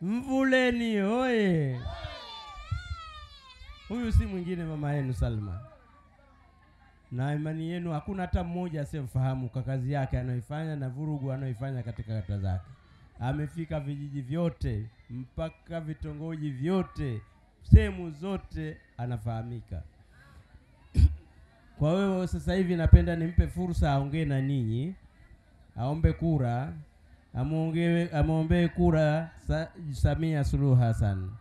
Mvuleni oye! Huyu si mwingine mama yenu Salma. Na imani yenu hakuna hata mmoja asiyemfahamu kwa kazi yake anayoifanya na vurugu anayoifanya katika kata zake. Amefika vijiji vyote mpaka vitongoji vyote, sehemu zote anafahamika. Kwa hiyo sasa hivi napenda nimpe fursa aongee na ninyi, aombe kura, amuombee kura Samia Suluhu Hassan.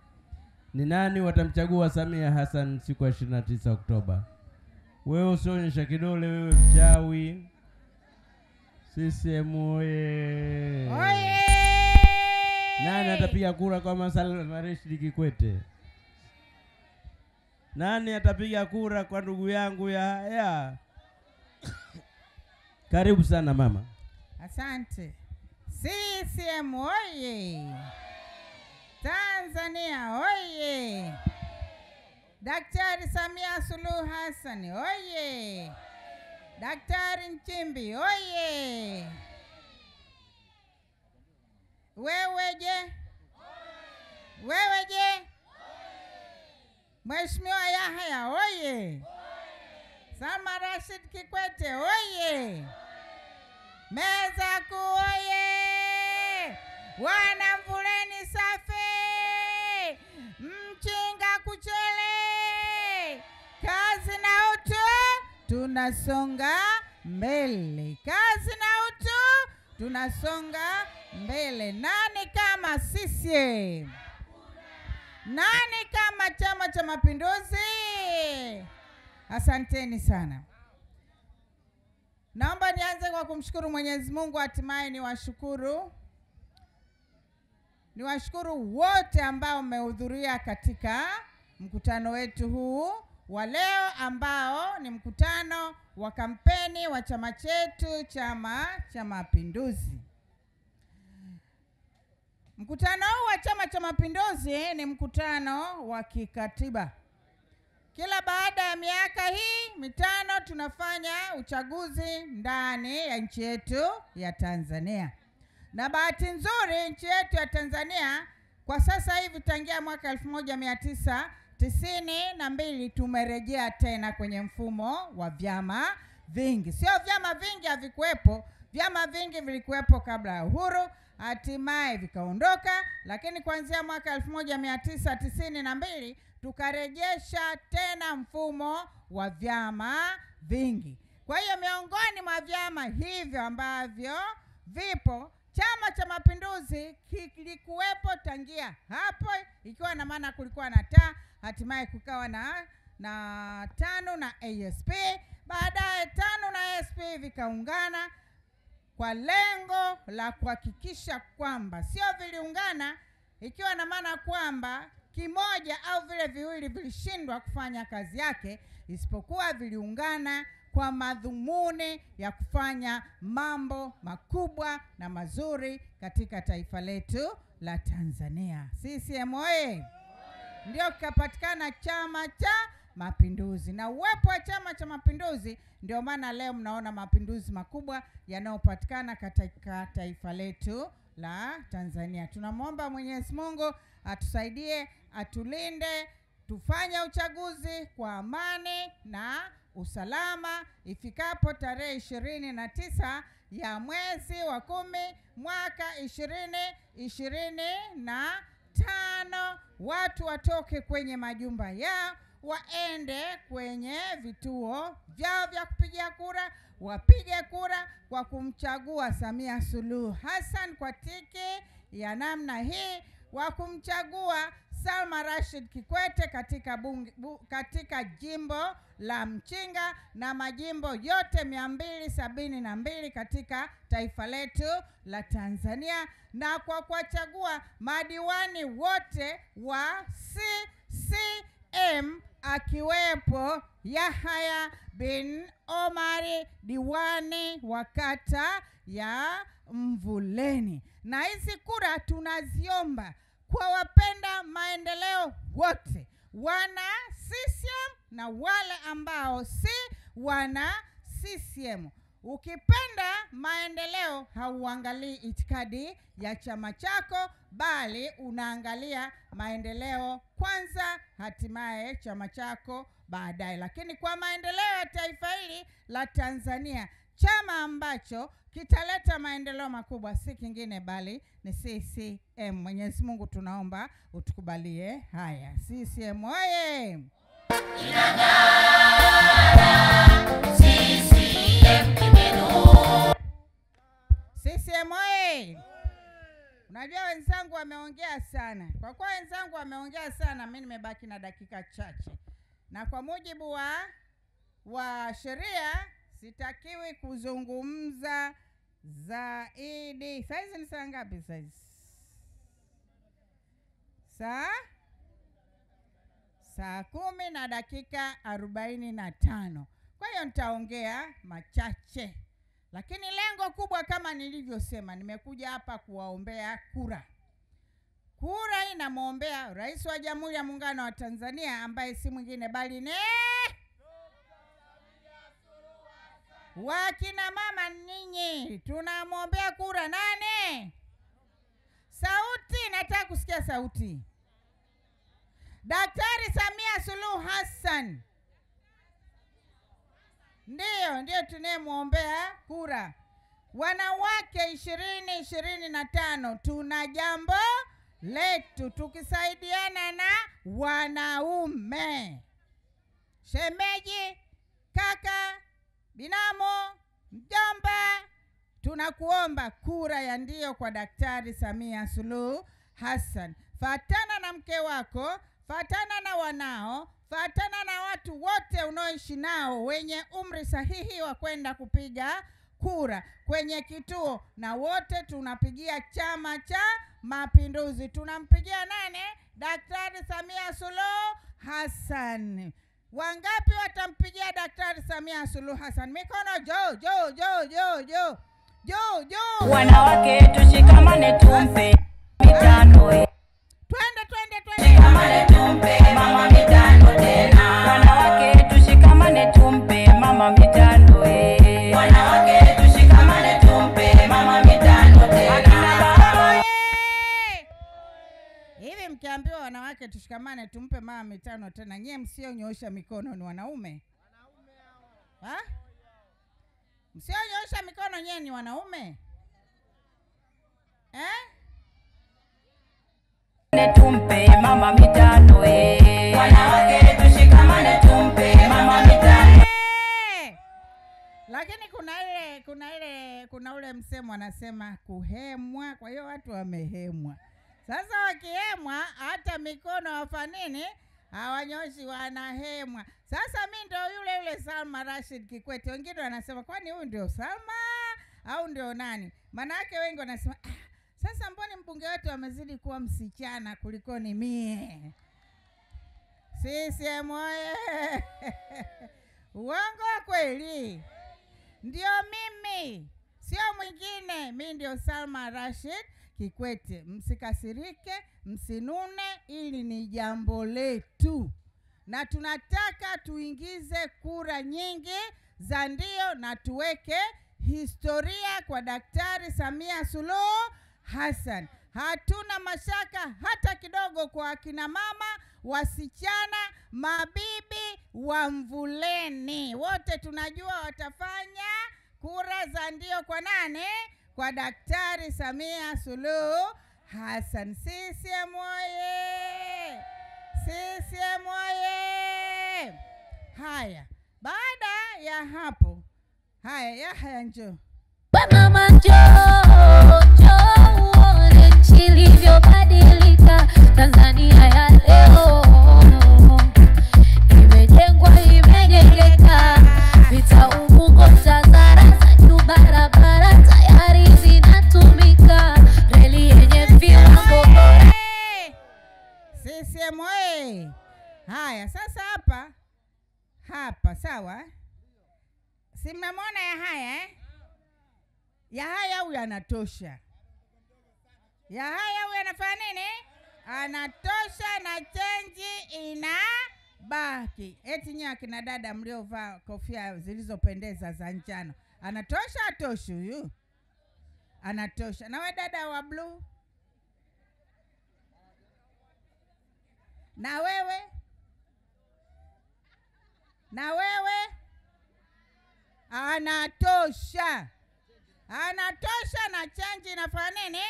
Ni nani watamchagua Samia Hassan siku ya 29 Oktoba? Wewe usionyesha kidole, wewe mchawi. CCM oye! Oye! Nani atapiga kura kwa Salma Rashid Kikwete? Nani atapiga kura kwa ndugu yangu ya? Karibu sana mama. Asante. CCM oye! Tanzania oye! Daktari Samia Suluhu Hassan oye! Daktari Nchimbi oye! Wewe je? Wewe je? Mheshimiwa Yahya oye! Salma Rashid Kikwete oye! Meza kuu oye! Wana Mvuleni safi! Mchinga Kuchele! Kazi na utu, tunasonga mbele. Kazi na utu, tunasonga mbele. Nani kama CCM? Nani kama Chama cha Mapinduzi? Asanteni sana. Naomba nianze kwa kumshukuru Mwenyezi Mungu. Hatimaye niwashukuru wote ambao mmehudhuria katika mkutano wetu huu wa leo, ambao ni mkutano wa kampeni wa chama chetu, Chama cha Mapinduzi. Mkutano huu wa Chama cha Mapinduzi ni mkutano wa kikatiba. Kila baada ya miaka hii 5 tunafanya uchaguzi ndani ya nchi yetu ya Tanzania. Na bahati nzuri nchi yetu ya Tanzania kwa sasa hivi tangia mwaka 1992 tumerejea tena kwenye mfumo wa vyama vingi. Sio vyama vingi havikuwepo, vyama vingi vilikuwepo kabla ya uhuru, hatimaye vikaondoka, lakini kuanzia mwaka 1992 tukarejesha tena mfumo wa vyama vingi. Kwa hiyo miongoni mwa vyama hivyo ambavyo vipo, Chama cha Mapinduzi kilikuwepo tangia hapo, ikiwa na maana kulikuwa na hatimaye kukawa na TANU na ASP. Baadaye TANU na ASP vikaungana kwa lengo la kuhakikisha kwamba sio viliungana ikiwa na maana kwamba kimoja au vile viwili vilishindwa kufanya kazi yake, isipokuwa viliungana kwa madhumuni ya kufanya mambo makubwa na mazuri katika taifa letu la Tanzania. CCM oye! Ndio kikapatikana Chama cha Mapinduzi, na uwepo wa Chama cha Mapinduzi ndio maana leo mnaona mapinduzi makubwa yanayopatikana katika taifa letu la Tanzania. Tunamwomba Mwenyezi Mungu atusaidie, atulinde, tufanye uchaguzi kwa amani na usalama ifikapo tarehe 29 ya mwezi wa 10 mwaka 2025. Watu watoke kwenye majumba yao, waende kwenye vituo vyao vya kupigia kura, wapige kura kwa kumchagua Samia Suluhu Hassan kwa tiki ya namna hii, wa kumchagua Salma Rashid Kikwete katika jimbo la Mchinga na majimbo yote 272 katika taifa letu la Tanzania, na kwa kuwachagua madiwani wote wa CCM akiwepo Yahya bin Omari, diwani wa kata ya Mvuleni. Na hizi kura tunaziomba kwa wapenda maendeleo wote, wana CCM na wale ambao si wana CCM. Ukipenda maendeleo hauangalii itikadi ya chama chako, bali unaangalia maendeleo kwanza, hatimaye chama chako baadaye. Lakini kwa maendeleo ya taifa hili la Tanzania, chama ambacho kitaleta maendeleo makubwa si kingine bali ni CCM. Mwenyezi Mungu tunaomba utukubalie haya. CCM oye! CCM oye! Unajua wenzangu wameongea sana. Kwa kuwa wenzangu wameongea sana, mimi nimebaki na dakika chache. Na kwa mujibu wa sheria sitakiwi kuzungumza zaidi. Saizi ni saa ngapi saizi? Saa 10 na dakika 45. Kwa hiyo nitaongea machache. Lakini lengo kubwa kama nilivyosema, nimekuja hapa kuwaombea kura. Kura hii namuombea Rais wa Jamhuri ya Muungano wa Tanzania ambaye si mwingine bali ni wakina mama. Ninyi tunamuombea kura nani? Sauti, nataka kusikia sauti. Daktari Samia Suluhu Hassan. Ndio tunayemuombea kura. Wanawake 2025 tuna jambo letu, tukisaidiana na wanaume. Shemeji, kaka, binamo, mjomba, tunakuomba kura ya ndio kwa Daktari Samia Suluhu Hassan. Fatana na mke wako, fatana na wanao, fatana na watu wote unaoishi nao wenye umri sahihi wa kwenda kupiga kura kwenye kituo, na wote tunapigia Chama cha Mapinduzi. Tunampigia nani? Daktari Samia Suluhu Hassan. Wangapi watampigia Daktari Samia Suluhu Hassan? Mikono juu juu juu juu juu juu juu. Wanawake tushikamane tumpe mitano. Twende. Tushikamane tumpe mama mitano tena. Wanawake tushikamane tumpe mama mitano. Wanawake tushikamane tumpe mama mitano tena. Hivi mkiambiwa wanawake tushikamane tumpe mama mitano tena, nyie msionyoosha mikono ni wanaume? Ha? Msionyoosha mikono nyie ni wanaume? Tumpe mama mitano. Wanawake tushikamane tumpe mama mitano. Lakini kuna ule msemo anasema kuhemwa, kwa hiyo watu wamehemwa. Sasa wakihemwa hata mikono wafanini hawanyoshi, wanahemwa. Sasa mimi ndio yule Salma Rashid Kikwete. Wengine wanasema kwani huyu ndio Salma au ndio nani? Maana yake wengi wanasema sasa mbona mbunge wetu amezidi kuwa msichana kuliko ni mie? CCM oye! Uongo kweli? Ndio mimi, sio mwingine. Mimi ndio Salma Rashid Kikwete. Msikasirike, msinune, ili ni jambo letu. Na tunataka tuingize kura nyingi za ndio na tuweke historia kwa Daktari Samia Suluhu Hassan. Hatuna mashaka hata kidogo kwa akina mama, wasichana, mabibi, wamvuleni. Wote tunajua watafanya kura za ndio kwa nani? Kwa Daktari Samia Suluhu Hassan. CCM oye! CCM oye! Haya, baada ya hapo, haya njoo. Mama njoo uone nchi ilivyobadilika. Tanzania ya leo imejengwa, imejengeka. Vita Ubungo, Tazara, za juu, barabara tayari zinatumika. Reli yenye viwango bora. CCM oye! Haya, sasa hapa sawa? Si mnamwona Yahaya huyu anatosha. Yahaya huyu anafanya nini? Anatosha na chenji inabaki. Eti nyinyi akina dada mliovaa kofia zilizopendeza za njano, Anatosha atoshi huyu? Anatosha. Na we dada wa blue? Na wewe? Na wewe? Anatosha. Anatosha, na change inafanya nini?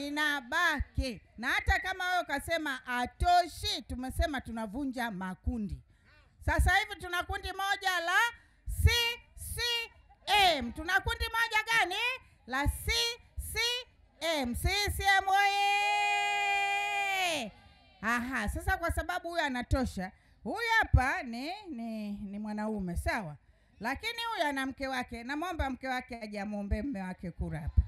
Inabaki. Na hata kama wewe ukasema atoshi, tumesema tunavunja makundi. Sasa hivi tuna kundi moja la CCM. Tuna kundi moja gani? La CCM. CCM oye! Aha, sasa kwa sababu huyu anatosha, huyu hapa ni mwanaume, sawa? Lakini huyu ana mke wake. Namwomba mke wake aje amwombe mume wake kura hapa.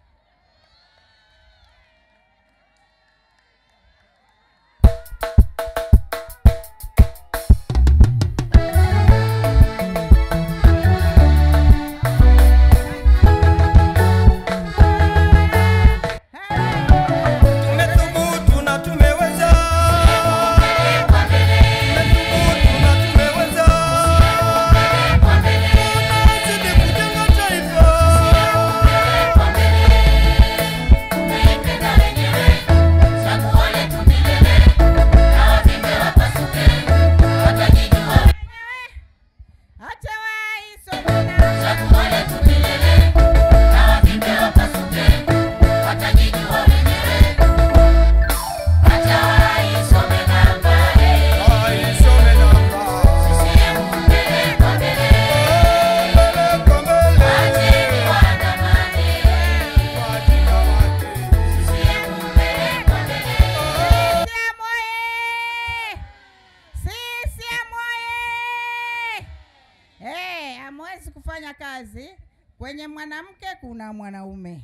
Kwenye mwanamke kuna mwanaume,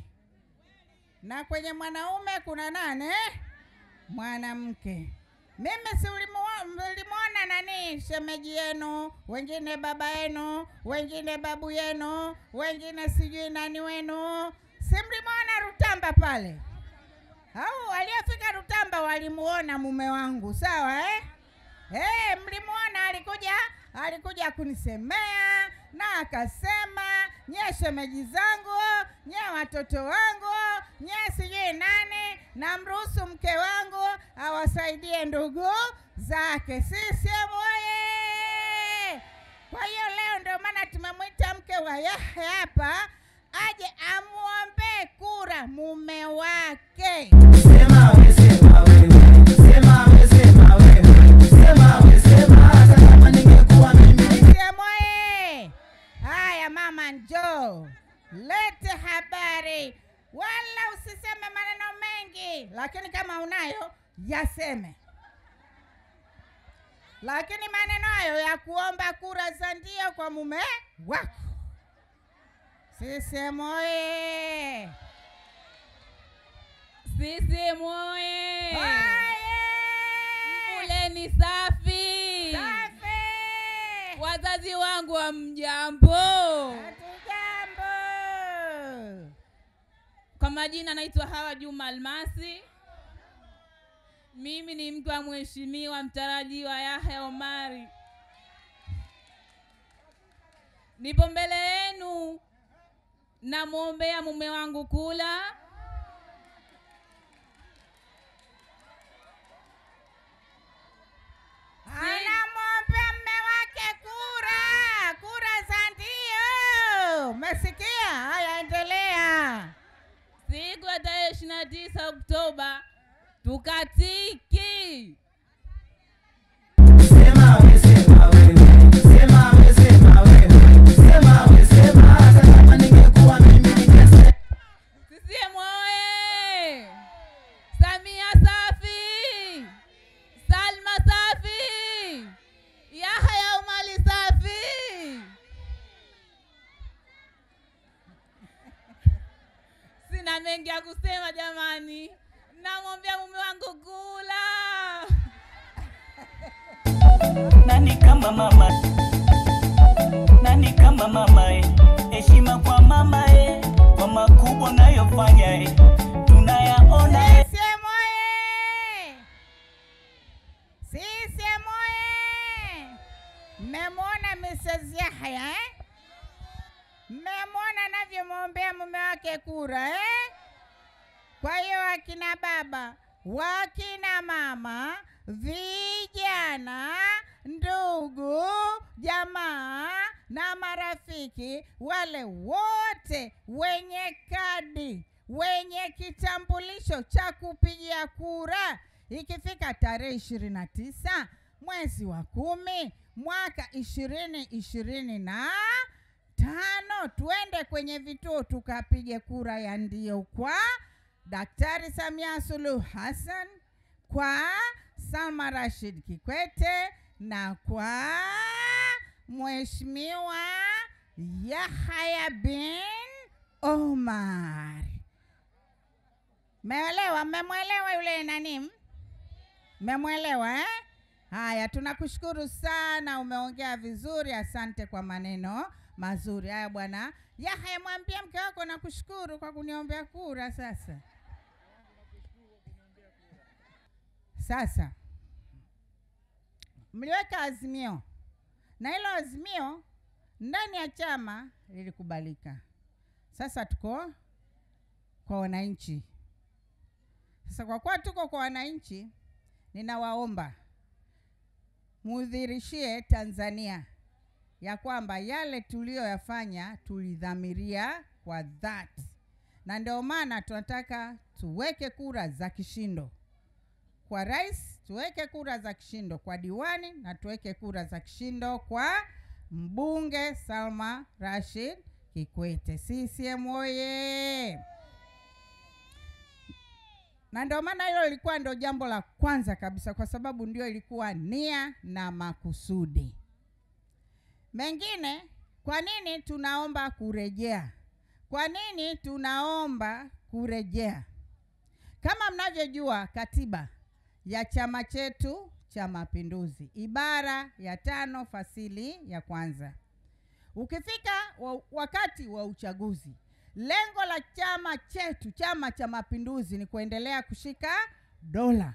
na kwenye mwanaume kuna nane? Mwanamke. Mimi si ulimuona nani shemeji yenu, wengine baba yenu, wengine babu yenu, wengine sijui nani wenu? Si mlimuona Rutamba pale? Au aliyefika Rutamba walimuona mume wangu, sawa mlimuona alikuja kunisemea na akasema, nye shemeji zangu, nye watoto wangu, nye sijui nani, na mruhusu mke wangu awasaidie ndugu zake. CCM oye! Kwa hiyo leo ndio maana tumemwita mke wa Yahya hapa aje amuombe kura mume wake. Sema wewe, sema wewe, sema wewe, sema wewe, sema wewe, sema hata kama ningekuwa mimi. CCM oye! Haya mama, njoo lete habari, wala usiseme maneno mengi, lakini kama unayo yaseme. Lakini maneno hayo ya kuomba kura za ndio kwa mume wako. CCM oye! CCM oye! Mbuleni safi! safi! Wazazi wangu wa mjambo. Hatujambo. Kwa majina naitwa Hawa Juma Almasi. Mimi ni mke wa mheshimiwa mtarajiwa Yahya Omari. Nipo mbele yenu namuombea mume wangu kula. Anamwombea mume wake kura za ndio. Umesikia? Haya, endelea. Siku ya tarehe 29 Oktoba tukatiki. Sema wewe, sema wewe, sema wewe, sema wewe, sema wewe, sema hata kama ningekuwa mimi ningesema. CCM oye! Samia safi! Salma safi! Yahya Omari safi! Sina mengi ya kusema jamani. Namwombea mume wangu kula. Nani kama mama? Nani kama mama? Heshima kwa mama kwa makubwa nayofanya tunayaona. CCM oye! CCM oye! Mmemwona Mrs. Yahya Mmemwona Mmeona anavyomwombea mume wake kura Kwa hiyo akina baba, wakina mama, vijana, ndugu, jamaa na marafiki, wale wote wenye kadi, wenye kitambulisho cha kupigia kura, ikifika tarehe 29 mwezi wa 10 mwaka 2025 tuende kwenye vituo tukapige kura ya ndio kwa Daktari Samia Suluhu Hassan, kwa Salma Rashid Kikwete na kwa Mheshimiwa Yahya bin Omar. Mmemwelewa yule nani? Mmemwelewa Haya, tunakushukuru sana, umeongea vizuri, asante kwa maneno mazuri. Haya bwana Yahya, mwambie mke wako nakushukuru kwa kuniombea kura. Sasa mliweka azimio, na hilo azimio ndani ya chama lilikubalika. Sasa tuko kwa wananchi. Sasa kwa kuwa tuko kwa wananchi, ninawaomba mudhirishie Tanzania ya kwamba yale tuliyoyafanya tulidhamiria kwa dhati, na ndio maana tunataka tuweke kura za kishindo kwa rais, tuweke kura za kishindo kwa diwani, na tuweke kura za kishindo kwa mbunge Salma Rashid Kikwete. CCM oye! Na ndio maana hilo lilikuwa ndio jambo la kwanza kabisa, kwa sababu ndio ilikuwa nia na makusudi. Mengine, kwa nini tunaomba kurejea? Kwa nini tunaomba kurejea? Kama mnavyojua, katiba ya chama chetu cha Mapinduzi, ibara ya 5 fasili ya kwanza, ukifika wakati wa uchaguzi, lengo la chama chetu, Chama cha Mapinduzi, ni kuendelea kushika dola.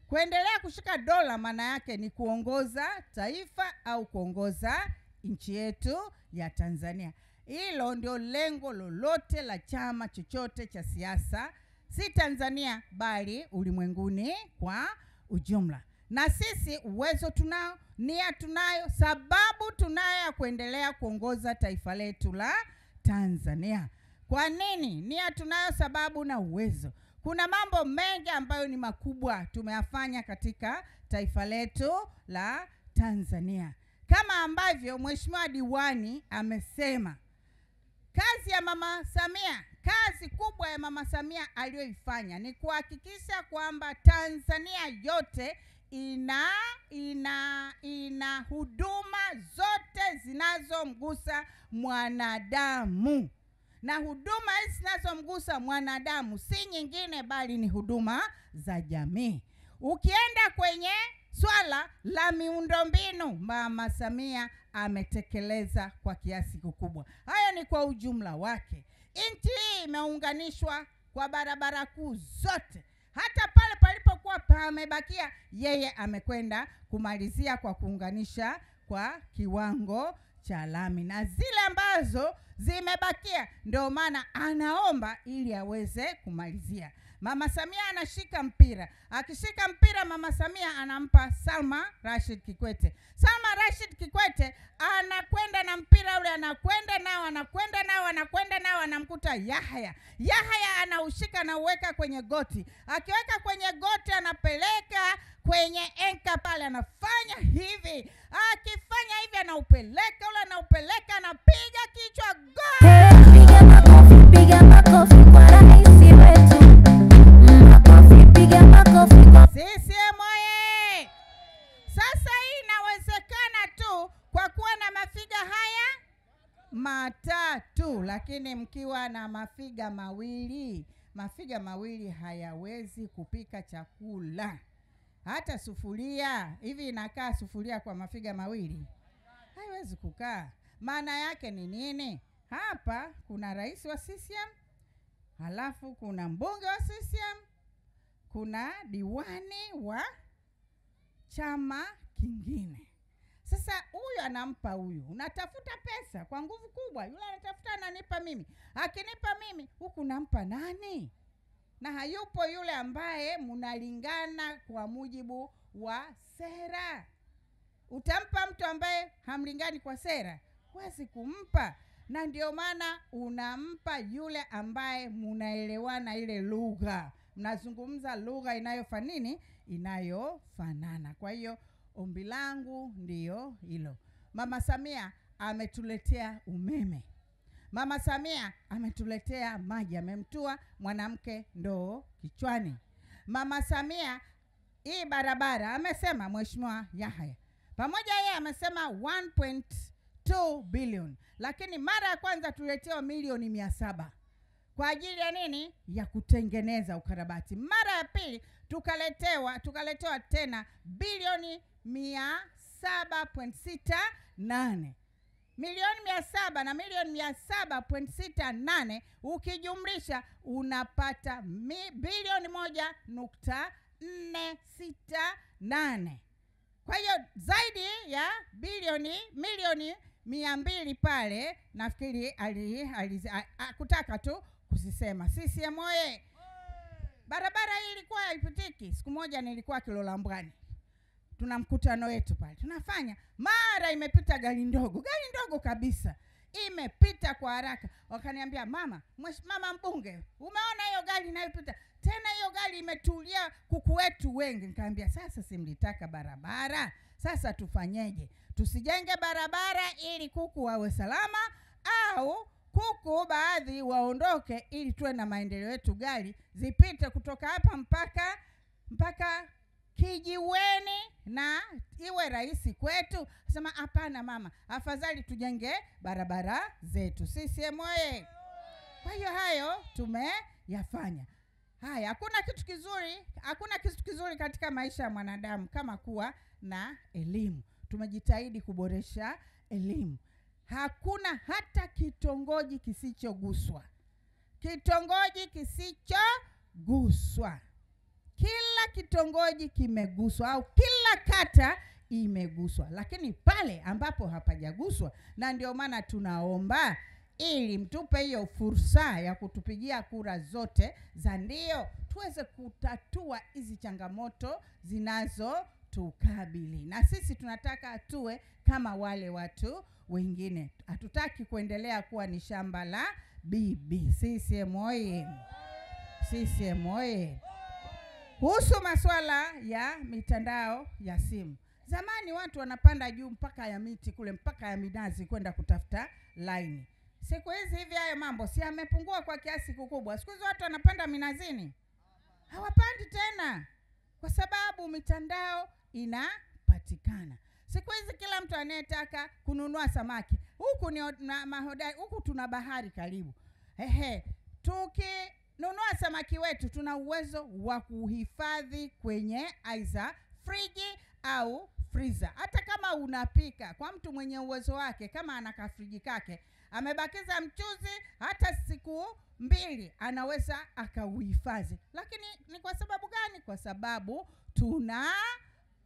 Kuendelea kushika dola maana yake ni kuongoza taifa au kuongoza nchi yetu ya Tanzania. Hilo ndio lengo lolote la chama chochote cha siasa, si Tanzania bali ulimwenguni kwa ujumla. Na sisi uwezo tunao, nia tunayo, sababu tunayo ya kuendelea kuongoza taifa letu la Tanzania. Kwa nini? Nia tunayo, sababu na uwezo. Kuna mambo mengi ambayo ni makubwa tumeyafanya katika taifa letu la Tanzania. Kama ambavyo Mheshimiwa Diwani amesema, kazi ya Mama Samia, kazi kubwa ya Mama Samia aliyoifanya ni kuhakikisha kwamba Tanzania yote ina huduma zote zinazomgusa mwanadamu. Na huduma hizi zinazomgusa mwanadamu si nyingine bali ni huduma za jamii. Ukienda kwenye swala la miundombinu, Mama Samia ametekeleza kwa kiasi kikubwa. Hayo ni kwa ujumla wake. Nchi hii imeunganishwa kwa barabara kuu zote. Hata pale palipokuwa pamebakia, yeye amekwenda kumalizia kwa kuunganisha kwa kiwango cha lami. Na zile ambazo zimebakia ndio maana anaomba ili aweze kumalizia. Mama Samia anashika mpira. Akishika mpira, Mama Samia anampa Salma Rashid Kikwete. Salma Rashid Kikwete anakwenda na mpira ule, anakwenda nao, anamkuta Yahya. Yahya anaushika na uweka kwenye goti. Akiweka kwenye goti, anapeleka kwenye enka pale, anafanya hivi. Akifanya hivi, anaupeleka ule, anapiga kichwa gol. Piga makofi kwa rais wetu. Piga makofi kwa CCM oye! Sasa hii inawezekana tu kwa kuwa na mafiga haya matatu, lakini mkiwa na mafiga mawili hayawezi kupika chakula. Hata sufuria hivi inakaa, sufuria kwa mafiga mawili haiwezi kukaa. Maana yake ni nini? Hapa kuna rais wa CCM, halafu kuna mbunge wa CCM, kuna diwani wa chama kingine, Sasa huyu anampa huyu, unatafuta pesa kwa nguvu kubwa, yule anatafuta ananipa mimi, akinipa mimi huku nampa nani? Na hayupo yule ambaye mnalingana kwa mujibu wa sera. Utampa mtu ambaye hamlingani kwa sera? Huwezi kumpa. Na ndio maana unampa yule ambaye mnaelewana ile lugha, mnazungumza lugha inayofanini, inayofanana. Kwa hiyo ombi langu ndio hilo. Mama Samia ametuletea umeme. Mama Samia ametuletea maji, amemtua mwanamke ndoo kichwani. Mama Samia hii barabara amesema Mheshimiwa Yahya. Pamoja yeye amesema 1.2 billion, lakini mara ya kwanza tuletewa milioni 700. Kwa ajili ya nini? Ya kutengeneza ukarabati. Mara ya pili tukaletewa tena bilioni 700.68. Milioni 700 na milioni 700.68 ukijumlisha unapata bilioni 1.468. Kwa hiyo zaidi ya milioni 200 pale, nafikiri kutaka tu kusisema. CCM oye! Barabara hii ilikuwa haipitiki. Siku moja nilikuwa Kilolambwani, tuna mkutano wetu pale tunafanya, mara imepita gari ndogo kabisa, imepita kwa haraka. Wakaniambia, mama mbunge, umeona hiyo gari inayopita? Tena hiyo gari imetulia kuku wetu wengi. Nikamwambia, sasa simlitaka barabara, sasa tufanyeje? Tusijenge barabara ili kuku wawe salama, au kuku baadhi waondoke ili tuwe na maendeleo yetu? Gari zipite kutoka hapa mpaka kijiweni na iwe rahisi kwetu. Sema hapana mama, afadhali tujenge barabara zetu. CCM oye! Kwa hiyo hayo tumeyafanya. Haya, hakuna kitu kizuri katika maisha ya mwanadamu kama kuwa na elimu. Tumejitahidi kuboresha elimu. Hakuna hata kitongoji kisichoguswa. Kila kitongoji kimeguswa, au kila kata imeguswa. Lakini pale ambapo hapajaguswa, na ndio maana tunaomba ili mtupe hiyo fursa ya kutupigia kura zote za ndio, tuweze kutatua hizi changamoto zinazotukabili. Na sisi tunataka tuwe kama wale watu wengine. Hatutaki kuendelea kuwa ni shamba la bibi. CCM oye! CCM oye! Kuhusu masuala ya mitandao ya simu, zamani watu wanapanda juu mpaka ya miti kule, mpaka ya minazi kwenda kutafuta line. Siku hizi hivi hayo mambo si yamepungua kwa kiasi kikubwa. Siku hizi watu wanapanda minazini, hawapandi tena, kwa sababu mitandao inapatikana. Siku hizi kila mtu anayetaka kununua samaki, huku ni mahodari, huku tuna bahari karibu. Tukinunua samaki wetu tuna uwezo wa kuhifadhi kwenye aidha friji au freezer. Hata kama unapika kwa mtu mwenye uwezo wake, kama ana kafriji kake, amebakiza mchuzi hata siku 2, anaweza akauhifadhi. Lakini ni kwa sababu gani? Kwa sababu tuna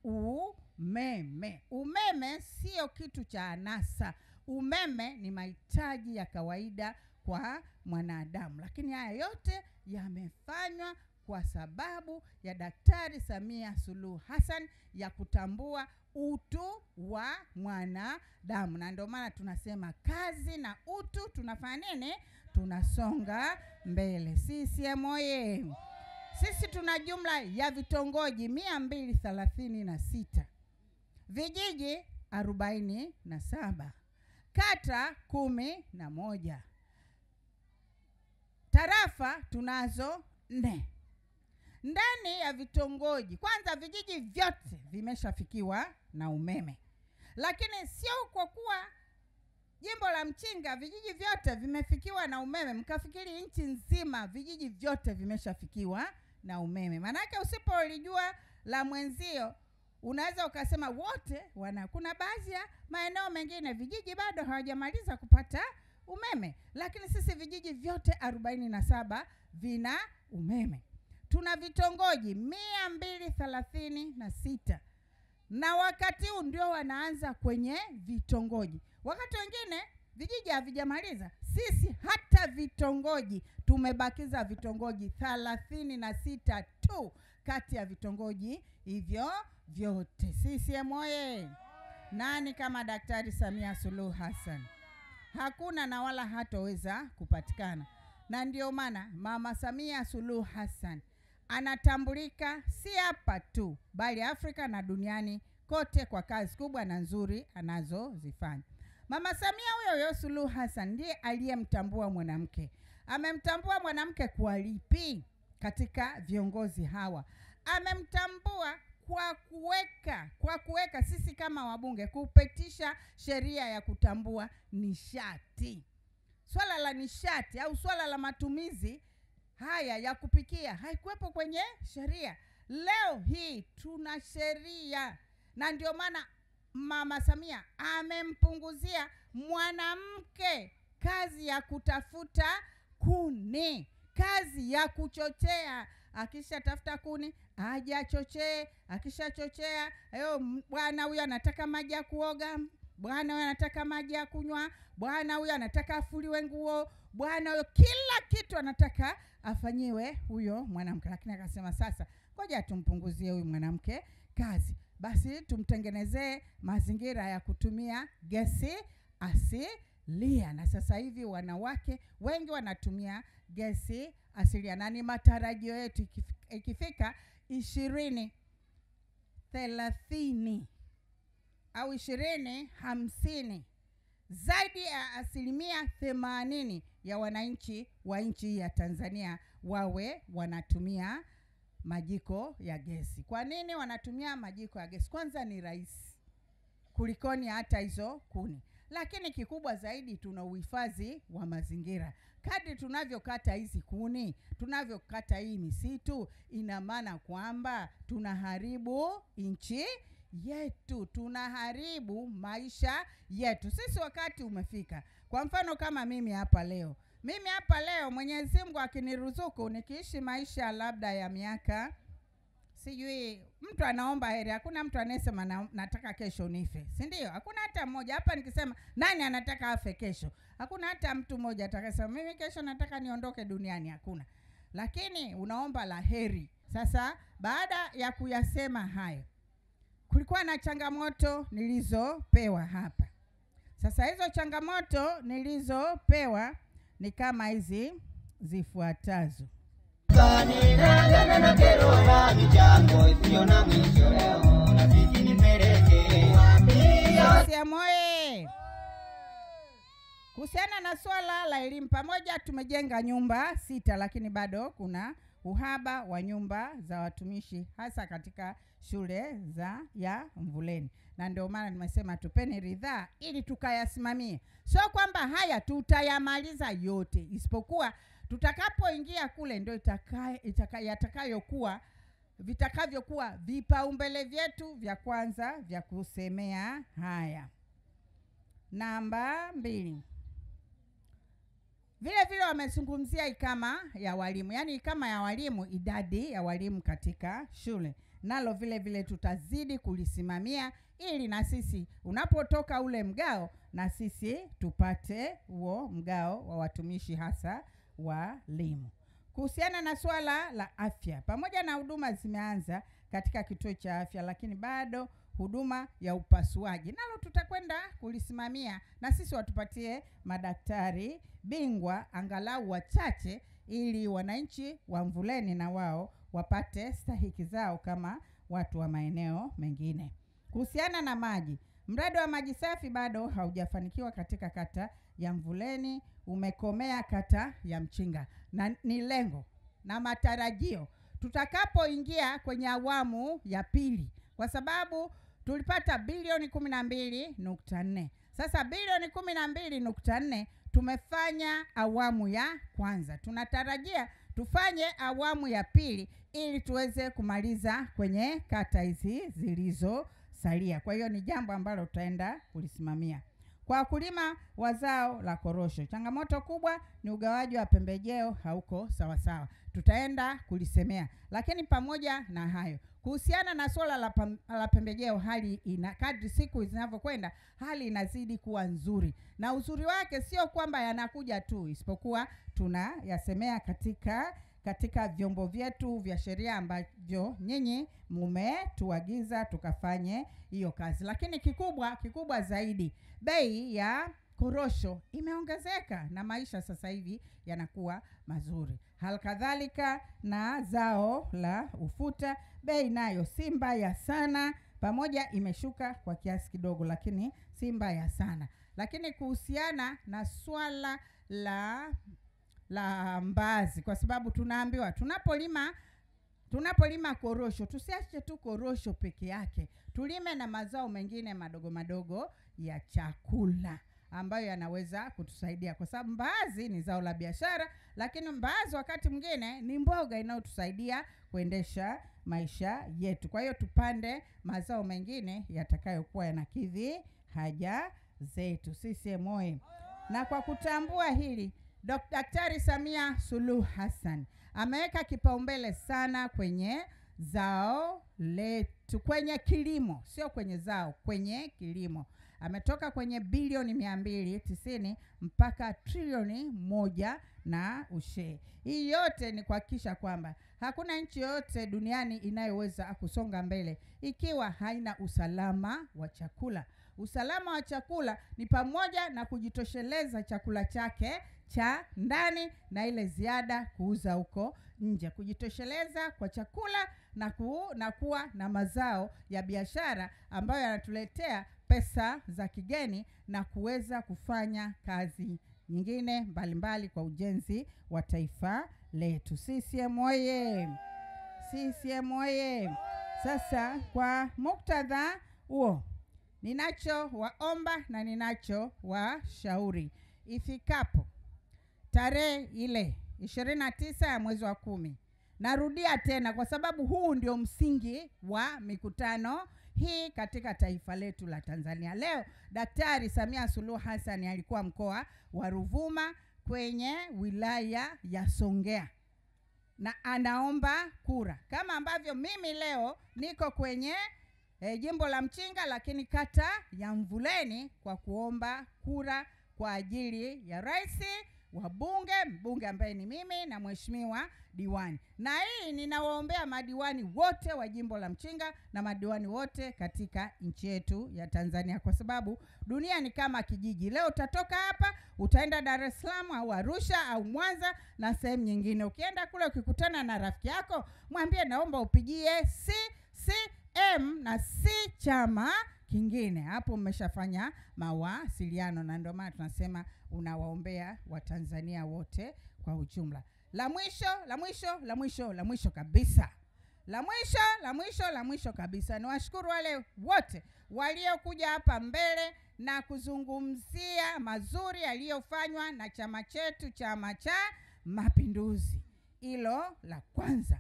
umeme. Umeme sio kitu cha anasa. Umeme ni mahitaji ya kawaida kwa mwanadamu. Lakini haya yote yamefanywa kwa sababu ya Daktari Samia Suluhu Hassan, ya kutambua utu wa mwanadamu. Na ndio maana tunasema kazi na utu, tunafanya nini? Tunasonga mbele. CCM oye! Sisi tuna jumla ya vitongoji 236, vijiji 47, kata 11, tarafa tunazo 4. Ndani ya vitongoji, kwanza vijiji vyote vimeshafikiwa na umeme. Lakini sio kwa kuwa jimbo la Mchinga vijiji vyote vimefikiwa na umeme mkafikiri nchi nzima vijiji vyote vimeshafikiwa na umeme. Manake usipolijua la mwenzio unaweza ukasema wote kuna baadhi ya maeneo mengine vijiji bado hawajamaliza kupata umeme. Lakini sisi vijiji vyote 47 vina umeme. Tuna vitongoji 236. na wakati huu ndio wanaanza kwenye vitongoji. Wakati wengine vijiji havijamaliza, sisi hata vitongoji tumebakiza vitongoji 36 tu kati ya vitongoji hivyo vyote. CCM oye! Nani kama Daktari Samia Suluhu Hassan? Hakuna na wala hatoweza kupatikana. Na ndio maana Mama Samia Suluhu Hassan anatambulika si hapa tu bali Afrika na duniani kote kwa kazi kubwa na nzuri anazozifanya. Mama Samia huyo Suluhu Hassan ndiye aliyemtambua mwanamke. Amemtambua mwanamke kwa lipi katika viongozi hawa? Amemtambua kwa kuweka sisi kama wabunge kupitisha sheria ya kutambua nishati. Swala la nishati au swala la matumizi haya ya kupikia haikuwepo kwenye sheria. Leo hii tuna sheria, na ndio maana Mama Samia amempunguzia mwanamke kazi ya kutafuta kuni, kazi ya kuchochea. Akisha tafuta kuni aje achochee, akisha chochea bwana huyu anataka maji ya kuoga, bwana huyu anataka maji ya kunywa, bwana huyu anataka afuliwe nguo, bwana huyo kila kitu anataka afanyiwe huyo mwanamke. Lakini akasema sasa ngoja tumpunguzie huyu mwanamke kazi, basi tumtengenezee mazingira ya kutumia gesi asilia. Na sasa hivi wanawake wengi wanatumia gesi asilia, na ni matarajio yetu ikifika 2030 au 2050 zaidi ya 80% ya wananchi wa nchi ya Tanzania wawe wanatumia majiko ya gesi. Kwa nini wanatumia majiko ya gesi? Kwanza ni rahisi kulikoni hata hizo kuni, lakini kikubwa zaidi tuna uhifadhi wa mazingira. Kadri tunavyokata hizi kuni, tunavyokata hii misitu, ina maana kwamba tunaharibu nchi yetu, tunaharibu maisha yetu. Sisi wakati umefika. Kwa mfano kama mimi hapa leo Mwenyezi Mungu akiniruzuku nikiishi maisha labda ya miaka, sijui, mtu anaomba heri, hakuna mtu anayesema nataka kesho nife, si ndio? Hakuna hata mmoja hapa nikisema nani anataka afe kesho, hakuna hata mtu mmoja atakasema mimi kesho nataka niondoke duniani, hakuna. Lakini unaomba la heri. Sasa baada ya kuyasema hayo, kulikuwa na changamoto nilizopewa hapa. Sasa hizo changamoto nilizopewa ni kama hizi zifuatazo. Kuhusiana na swala la elimu, pamoja tumejenga nyumba 6, lakini bado kuna uhaba wa nyumba za watumishi hasa katika shule ya Mvuleni. Na ndio maana nimesema tupeni ridhaa ili tukayasimamie. Sio kwamba haya tutayamaliza yote, isipokuwa tutakapoingia kule ndio vitakavyokuwa vipaumbele vyetu vya kwanza vya kusemea haya. Namba 2. Vile vile wamezungumzia ikama ya walimu, yani ikama ya walimu, idadi ya walimu katika shule. Nalo vile vile tutazidi kulisimamia ili na sisi unapotoka ule mgao na sisi tupate huo mgao wa watumishi hasa walimu. Kuhusiana na swala la afya, pamoja na huduma zimeanza katika kituo cha afya, lakini bado huduma ya upasuaji nalo tutakwenda kulisimamia, na sisi watupatie madaktari bingwa angalau wachache ili wananchi wa Mvuleni na wao wapate stahiki zao kama watu wa maeneo mengine. Kuhusiana na maji, mradi wa maji safi bado haujafanikiwa katika kata ya Mvuleni, umekomea kata ya Mchinga, na ni lengo na matarajio tutakapoingia kwenye awamu ya pili, kwa sababu tulipata bilioni 12.4. Sasa bilioni 12.4 tumefanya awamu ya kwanza, tunatarajia tufanye awamu ya pili ili tuweze kumaliza kwenye kata hizi zilizosalia. Kwa hiyo ni jambo ambalo tutaenda kulisimamia. Kwa wakulima wa zao la korosho, changamoto kubwa ni ugawaji wa pembejeo hauko sawa. Tutaenda kulisemea. Lakini pamoja na hayo, kuhusiana na swala la pembejeo, hali kadri siku zinavyokwenda hali inazidi kuwa nzuri. Na uzuri wake sio kwamba yanakuja tu, isipokuwa tunayasemea katika vyombo vyetu vya sheria ambavyo nyinyi mmetuagiza tukafanye hiyo kazi. Lakini kikubwa zaidi, bei ya korosho imeongezeka na maisha sasa hivi yanakuwa mazuri. Halikadhalika na zao la ufuta, bei nayo si mbaya sana, pamoja imeshuka kwa kiasi kidogo, lakini si mbaya sana. Lakini kuhusiana na swala la mbaazi, kwa sababu tunaambiwa tunapolima korosho tusiache tu korosho peke yake, tulime na mazao mengine madogo ya chakula ambayo yanaweza kutusaidia, kwa sababu mbaazi ni zao la biashara, lakini mbaazi wakati mwingine ni mboga inayotusaidia kuendesha maisha yetu. Kwa hiyo tupande mazao mengine yatakayokuwa yanakidhi haja zetu. CCM oyee! Na kwa kutambua hili, Daktari Samia Suluhu Hassan ameweka kipaumbele sana kwenye zao letu, kwenye kilimo, sio kwenye zao, kwenye kilimo. Ametoka kwenye bilioni 290 mpaka trilioni 1 na ushe. Hii yote ni kuhakikisha kwamba hakuna nchi yote duniani inayoweza kusonga mbele ikiwa haina usalama wa chakula. Usalama wa chakula ni pamoja na kujitosheleza chakula chake cha ndani na ile ziada kuuza huko nje. Kujitosheleza kwa chakula na kuwa na mazao ya biashara ambayo yanatuletea pesa za kigeni na kuweza kufanya kazi nyingine mbalimbali kwa ujenzi wa taifa letu. CCM oyee! CCM oyee! Sasa kwa muktadha huo, ninachowaomba na ninachowashauri, ifikapo tarehe ile 29 ya mwezi wa 10, narudia tena kwa sababu huu ndio msingi wa mikutano hii katika taifa letu la Tanzania. Leo Daktari Samia Suluhu Hassan alikuwa mkoa wa Ruvuma kwenye wilaya ya Songea na anaomba kura, kama ambavyo mimi leo niko kwenye jimbo la Mchinga, lakini kata ya Mvuleni, kwa kuomba kura kwa ajili ya rais, mbunge ambaye ni mimi, na mheshimiwa diwani. Na hii ninawaombea madiwani wote wa jimbo la Mchinga na madiwani wote katika nchi yetu ya Tanzania, kwa sababu dunia ni kama kijiji. Leo utatoka hapa utaenda Dar es Salaam au Arusha au Mwanza na sehemu nyingine. Ukienda kule ukikutana na rafiki yako, mwambie naomba upigie CCM na si chama kingine. Hapo mmeshafanya mawasiliano, na ndio maana tunasema unawaombea Watanzania wote kwa ujumla. La mwisho kabisa, niwashukuru wale wote waliokuja hapa mbele na kuzungumzia mazuri yaliyofanywa na chama chetu, Chama cha Mapinduzi. Hilo la kwanza.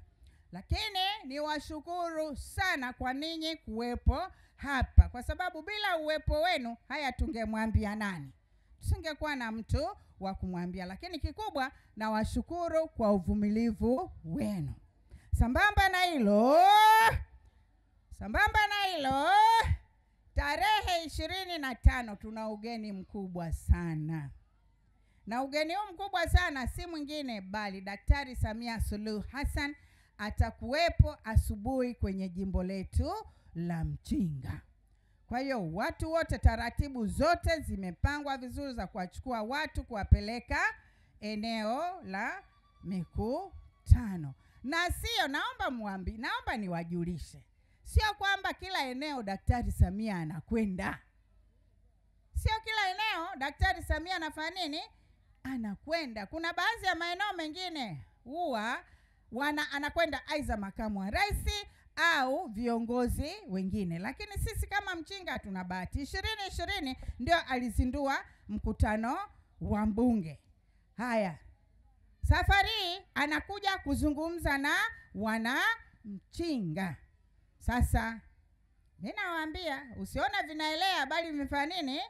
Lakini niwashukuru sana kwa ninyi kuwepo hapa, kwa sababu bila uwepo wenu haya tungemwambia nani? Tusingekuwa na mtu wa kumwambia. Lakini kikubwa na washukuru kwa uvumilivu wenu. Sambamba na hilo, tarehe 25 tuna ugeni mkubwa sana. Na ugeni huu mkubwa sana si mwingine bali Daktari Samia Suluhu Hassan atakuwepo asubuhi kwenye jimbo letu la Mchinga. Kwa hiyo watu wote, taratibu zote zimepangwa vizuri za kuwachukua watu kuwapeleka eneo la mikutano. Na sio, naomba niwajulishe, sio kwamba kila eneo Daktari Samia anakwenda. Sio kila eneo Daktari Samia anafanya nini? Anakwenda. Kuna baadhi ya maeneo mengine huwa anakwenda aidha makamu wa rais au viongozi wengine. Lakini sisi kama Mchinga tuna bahati, 2020 ndio alizindua mkutano wa mbunge. Haya, safari anakuja kuzungumza na wana Mchinga. Sasa ninawaambia, usiona vinaelea bali vimefanya nini?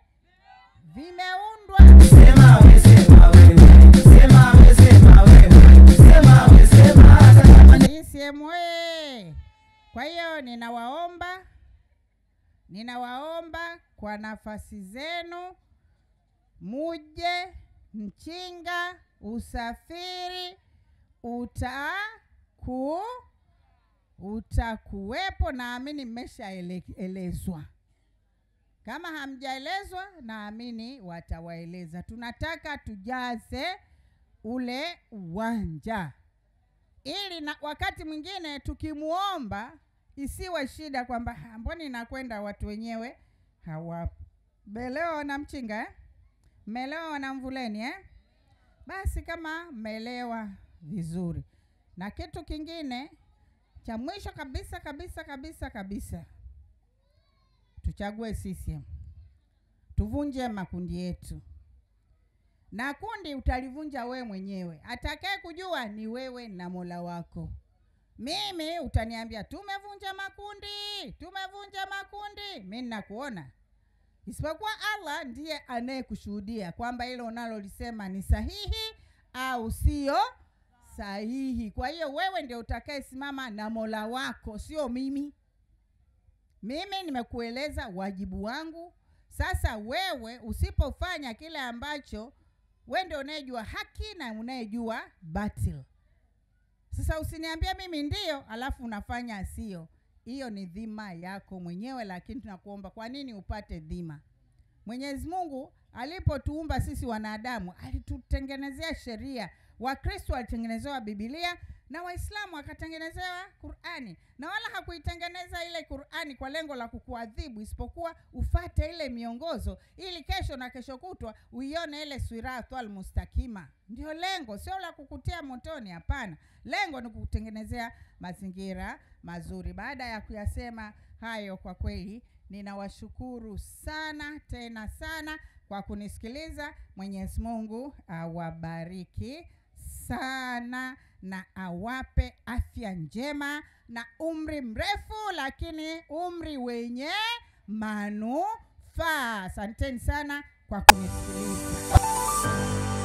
vimeundwa Sema we, sema wewe. Sema we, sema wewe. Sema we, sema hata kama ni CCM oye! Kwa hiyo ninawaomba kwa nafasi zenu muje. Mchinga usafiri utakuwepo, naamini mmeshaelezwa. Kama hamjaelezwa, naamini watawaeleza. Tunataka tujaze ule uwanja ili na wakati mwingine tukimuomba isiwe shida kwamba mbona nakwenda watu wenyewe hawapo. Mmelewa na Mchinga mmelewa na Mvuleni Basi kama mmelewa vizuri. Na kitu kingine cha mwisho kabisa, tuchague CCM. Tuvunje makundi yetu. Na kundi utalivunja we mwenyewe. Atakaye kujua ni wewe na Mola wako. Mimi utaniambia tumevunja makundi. Mimi ninakuona. Isipokuwa Allah ndiye anayekushuhudia kwamba hilo unalolisema ni sahihi au sio sahihi. Kwa hiyo wewe ndio utakayesimama na Mola wako, sio mimi. Mimi nimekueleza wajibu wangu. Sasa wewe usipofanya kile ambacho wewe ndio unayejua haki na unayejua batil. Sasa usiniambie mimi ndio alafu unafanya sio. Hiyo ni dhima yako mwenyewe, lakini tunakuomba kwa nini upate dhima? Mwenyezi Mungu alipotuumba sisi wanadamu alitutengenezea sheria. Wakristo walitengenezewa Biblia na Waislamu wakatengenezewa Qur'ani. Na wala hakuitengeneza ile Qur'ani kwa lengo la kukuadhibu, isipokuwa ufate ile miongozo ili kesho na kesho kutwa uione ile siratul mustakima. Ndio lengo, sio la kukutia motoni, hapana. Lengo ni kukutengenezea mazingira mazuri. Baada ya kuyasema hayo, kwa kweli ninawashukuru sana tena sana kwa kunisikiliza. Mwenyezi Mungu awabariki sana na awape afya njema na umri mrefu, lakini umri wenye manufaa. Asanteni sana kwa kunisikiliza.